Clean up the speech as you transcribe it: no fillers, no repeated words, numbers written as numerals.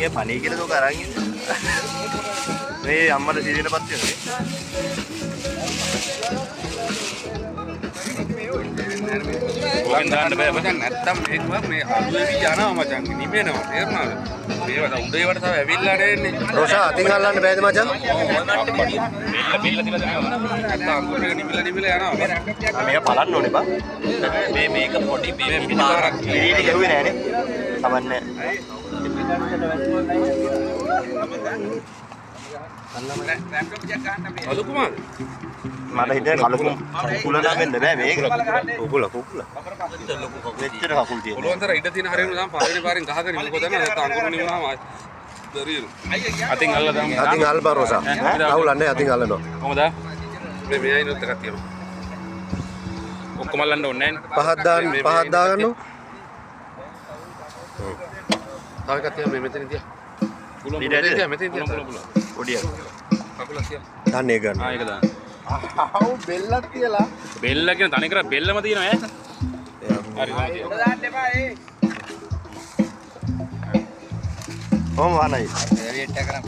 මේ පණී කියලා දුක අරන් ඉන්නේ. මේ අම්මට සිරිනපත් වෙනවා. ඔකෙන් දාන්න බෑ මචං නැත්තම් මේක මේ අලුවේවි යනවා මචං නිමෙනවා තේරුණාද මේවා දැන් උඩේවට තව ඇවිල්ලා නෙන්නේ රෝෂා අතින් අල්ලන්න බෑද මචං? බෙල්ල තියලා දෙනවා නැත්තම් අඟුල් එක නිමිලා යනවා මේක බලන්න ඕනේ බං. මේක පොඩි බේබි පාරක් පිළිටි ගැහුවේ නෑනේ. කවන්නේ. අලු කුමාර මට හිතේ කලකුම් කුකුල නම් වෙන්න බෑ මේක. කුකුල. මෙච්චර කකුල් තියෙනවා. පොළොන්තර ඉඩ තියෙන හරියම නම් පළවෙනි පාරෙන් ගහගෙන මොකද නැත්නම් අඟුරු නිවනම දරියු අතින් අල්ලලා දාමු අතින් අල්පා රෝසා. රාහුලන්නේ අතින් අල්ලනවා. කොහමද මේ අයිනොත් එකක් තියෙනවා ඔක්කොම අල්ලන්න ඕනේ නැහැ පහක් දාගන්නු. තව එකක් තියෙනවා මේ මෙතන තියා පුළුවන් මෙතන තියා ඔඩිය. කකුල තියා දන්නේ ගන්න. ඒක දාන්න බෙල්ලක් තියලා. බෙල්ල කියන තනි කර බෙල්ලම තියෙනවා ඈ හරි දාන්න එපා කොහොම වහනයි?